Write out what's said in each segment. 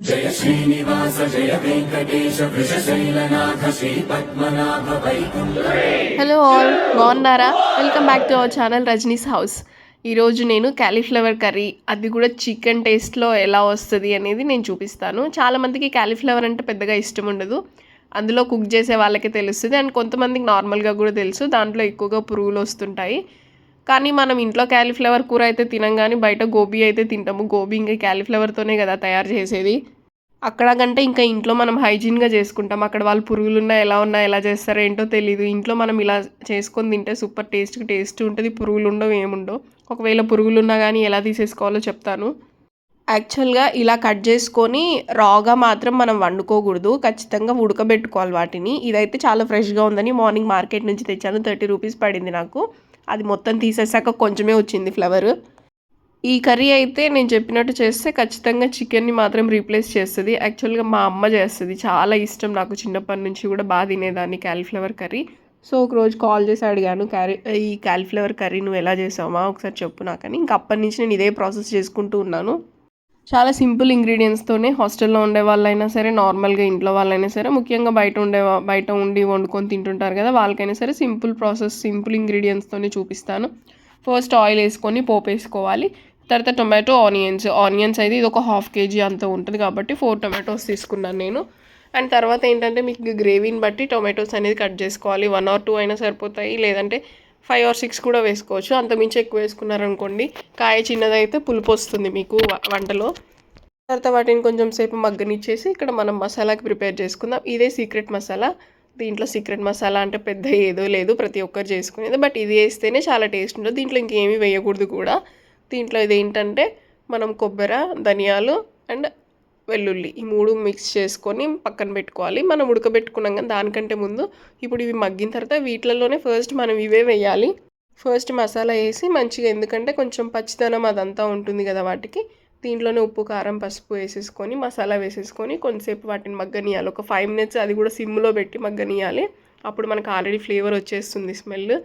జయ శ్రీనివాస జయ Venkatesha Vrishashailanatha Shri Padmanabha Vaikuntha. Hello all, బాగున్నారా? Welcome back to our channel Rajani's house. ఈరోజు నేను క్యాలీఫ్లవర్ కర్రీ, అది కూడా చికెన్ టేస్ట్లో ఎలా వస్తుంది అనేది నేను చూపిస్తాను. చాలామందికి క్యాలీఫ్లవర్ అంటే పెద్దగా ఇష్టం ఉండదు, అందులో కుక్ చేసే వాళ్ళకే తెలుస్తుంది. అండ్ కొంతమందికి నార్మల్గా కూడా తెలుసు, దాంట్లో ఎక్కువగా పురుగులు వస్తుంటాయి. కానీ మనం ఇంట్లో క్యాలీఫ్లవర్ కూర అయితే తినం, కానీ బయట గోబీ అయితే తింటాము. గోబీ ఇంకా క్యాలీఫ్లవర్తోనే కదా తయారు చేసేది. అక్కడ కంటే ఇంకా ఇంట్లో మనం హైజీన్గా చేసుకుంటాం. అక్కడ వాళ్ళు పురుగులు ఉన్నా ఎలా చేస్తారో ఏంటో తెలీదు. ఇంట్లో మనం ఇలా చేసుకొని తింటే సూపర్ టేస్ట్ ఉంటుంది. పురుగులు ఉండవు, ఏముండవు. ఒకవేళ పురుగులు ఉన్నా కానీ ఎలా తీసేసుకోవాలో చెప్తాను. యాక్చువల్గా ఇలా కట్ చేసుకొని రాగా మాత్రం మనం వండుకోకూడదు, ఖచ్చితంగా ఉడకబెట్టుకోవాలి వాటిని. ఇదైతే చాలా ఫ్రెష్గా ఉందని మార్నింగ్ మార్కెట్ నుంచి తెచ్చాను. 30 రూపీస్ పడింది నాకు. అది మొత్తం తీసేసాక కొంచెమే వచ్చింది ఫ్లవర్. ఈ కర్రీ అయితే నేను చెప్పినట్టు చేస్తే ఖచ్చితంగా చికెన్ని మాత్రం రీప్లేస్ చేస్తుంది. యాక్చువల్గా మా అమ్మ చేస్తుంది, చాలా ఇష్టం నాకు. చిన్నప్పటి నుంచి కూడా బాగా తినేదాన్ని క్యాలీఫ్లవర్ కర్రీ. సో ఒకరోజు కాల్ చేసి అడిగాను, ఈ క్యాలీఫ్లవర్ కర్రీ నువ్వు ఎలా చేసావా ఒకసారి చెప్పు నాకని. ఇంకా అప్పటి నుంచి నేను ఇదే ప్రాసెస్ చేసుకుంటూ ఉన్నాను. చాలా సింపుల్ ఇంగ్రీడియంట్స్తోనే హాస్టల్లో ఉండే వాళ్ళైనా సరే, నార్మల్గా ఇంట్లో వాళ్ళైనా సరే, ముఖ్యంగా బయట ఉండి వండుకొని తింటుంటారు కదా, వాళ్ళకైనా సరే సింపుల్ ప్రాసెస్, సింపుల్ ఇంగ్రీడియంట్స్తోనే చూపిస్తాను. ఫస్ట్ ఆయిల్ వేసుకొని పోపు వేసుకోవాలి. తర్వాత టొమాటో, ఆనియన్స్ అయితే ఇది ఒక 1/2 kg అంత ఉంటుంది కాబట్టి 4 టొమాటోస్ తీసుకున్నాను నేను. అండ్ తర్వాత ఏంటంటే మీకు గ్రేవీని బట్టి టొమాటోస్ అనేది కట్ చేసుకోవాలి. 1 or 2 అయినా సరిపోతాయి, లేదంటే 5 or 6 కూడా వేసుకోవచ్చు. అంతమించి ఎక్కువ వేసుకున్నారనుకోండి, కాయ చిన్నదైతే పులుపు వస్తుంది మీకు వంటలో. తర్వాత వాటిని కొంచెం సేపు మగ్గనిచ్చేసి ఇక్కడ మనం మసాలాకి ప్రిపేర్ చేసుకుందాం. ఇదే సీక్రెట్ మసాలా. దీంట్లో సీక్రెట్ మసాలా అంటే పెద్ద ఏదో లేదు, ప్రతి ఒక్కరు చేసుకునేది. బట్ ఇది వేస్తేనే చాలా టేస్ట్ ఉంటుంది. దీంట్లో ఇంకేమీ వేయకూడదు కూడా. దీంట్లో ఇది ఏంటంటే మనం కొబ్బరి, ధనియాలు అండ్ వెల్లుల్లి ఈ 3 మిక్స్ చేసుకొని పక్కన పెట్టుకోవాలి. మనం ఉడకబెట్టుకున్నాం కానీ దానికంటే ముందు ఇప్పుడు ఇవి మగ్గిన తర్వాత వీటిలోనే ఫస్ట్ మనం ఇవే వేయాలి. ఫస్ట్ మసాలా వేసి మంచిగా, ఎందుకంటే కొంచెం పచ్చిదనం అదంతా ఉంటుంది కదా వాటికి. దీంట్లోనే ఉప్పు, కారం, పసుపు వేసేసుకొని మసాలా వేసేసుకొని కొంతసేపు వాటిని మగ్గనియాలి. ఒక 5 minutes, అది కూడా సిమ్లో పెట్టి మగ్గనియాలి. అప్పుడు మనకు ఆల్రెడీ ఫ్లేవర్ వచ్చేస్తుంది, స్మెల్.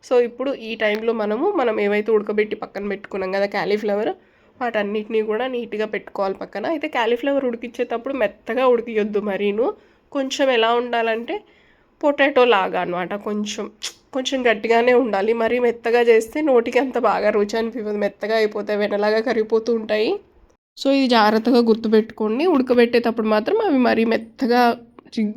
సో ఇప్పుడు ఈ టైంలో మనం ఏవైతే ఉడకబెట్టి పక్కన పెట్టుకున్నాం కదా క్యాలీఫ్లవర్, వాటన్నిటినీ కూడా నీట్గా పెట్టుకోవాలి పక్కన. అయితే క్యాలీఫ్లవర్ ఉడికించేటప్పుడు మెత్తగా ఉడికియొద్దు మరీను. కొంచెం ఎలా ఉండాలంటే పొటాటో లాగా అనమాట, కొంచెం గట్టిగానే ఉండాలి. మరీ మెత్తగా చేస్తే నోటికి అంత బాగా రుచి అనిపించదు, మెత్తగా అయిపోతాయి, వెనలాగా కరిగిపోతూ ఉంటాయి. సో ఇది జాగ్రత్తగా గుర్తుపెట్టుకోండి. ఉడకబెట్టేటప్పుడు మాత్రం అవి మరీ మెత్తగా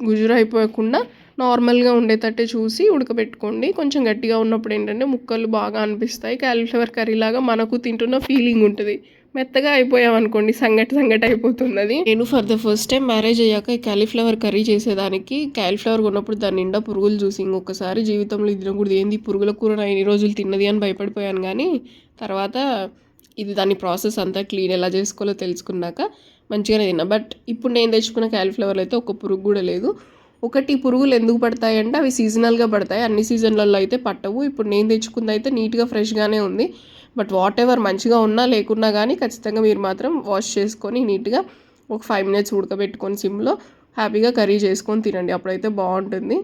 గుజురు అయిపోకుండా నార్మల్గా ఉండేటట్టే చూసి ఉడకబెట్టుకోండి. కొంచెం గట్టిగా ఉన్నప్పుడు ఏంటంటే ముక్కలు బాగా అనిపిస్తాయి, క్యాలీఫ్లవర్ కర్రీలాగా మనకు తింటున్న ఫీలింగ్ ఉంటుంది. మెత్తగా అయిపోయామనుకోండి సంగటి అయిపోతుంది. నేను for the first time marriage అయ్యాక ఈ క్యాలీఫ్లవర్ కర్రీ చేసేదానికి క్యాలీఫ్లవర్ కొన్నప్పుడు దాని నిండా పురుగులు చూసి ఇంకొకసారి జీవితంలో ఇది తినకూడదు, ఏంది పురుగుల కూర నా ఎన్ని రోజులు తిన్నది అని భయపడిపోయాను. కానీ తర్వాత ఇది దాని ప్రాసెస్ అంతా క్లీన్ ఎలా చేసుకోవాలో తెలుసుకున్నాక మంచిగానే తిన్నా. బట్ ఇప్పుడు నేను తెచ్చుకున్న క్యాలీఫ్లవర్లో అయితే ఒక పురుగు కూడా లేదు. ఒకటి పురుగులు ఎందుకు పడతాయి అంటే అవి సీజనల్గా పడతాయి, అన్ని సీజన్లలో అయితే పట్టవు. ఇప్పుడు నేను తెచ్చుకుంది అయితే నీట్గా ఫ్రెష్గానే ఉంది. బట్ వాట్ ఎవర్ మంచిగా ఉన్నా లేకున్నా కానీ ఖచ్చితంగా మీరు మాత్రం వాష్ చేసుకొని నీట్గా ఒక 5 minutes ఉడకబెట్టుకొని సిమ్లో హ్యాపీగా కర్రీ చేసుకొని తినండి, అప్పుడైతే బాగుంటుంది.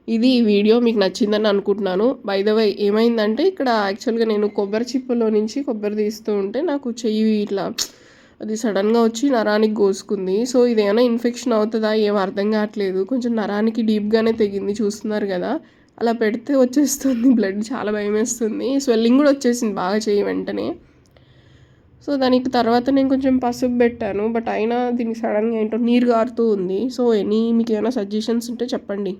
ఇది ఈ వీడియో మీకు నచ్చిందని అనుకుంటున్నాను. బై ద వే ఏమైందంటే ఇక్కడ యాక్చువల్గా నేను కొబ్బరి చిప్పలో నుంచి కొబ్బరి తీస్తూ ఉంటే నాకు చెయ్యి ఇట్లా అది సడన్గా వచ్చి నరానికి కోసుకుంది. సో ఇదేమైనా ఇన్ఫెక్షన్ అవుతుందా ఏం అర్థం కావట్లేదు. కొంచెం నరానికి డీప్గానే తెగింది, చూస్తున్నారు కదా. అలా పెడితే వచ్చేస్తుంది బ్లడ్, చాలా భయం వేస్తుంది. స్వెల్లింగ్ కూడా వచ్చేసింది బాగా చెయ్యి వెంటనే. సో దానికి తర్వాత నేను కొంచెం పసుపు పెట్టాను, బట్ అయినా దీనికి సడన్గా ఏంటో నీరు గారుతూ ఉంది. సో మీకు ఏమైనా సజెషన్స్ ఉంటే చెప్పండి.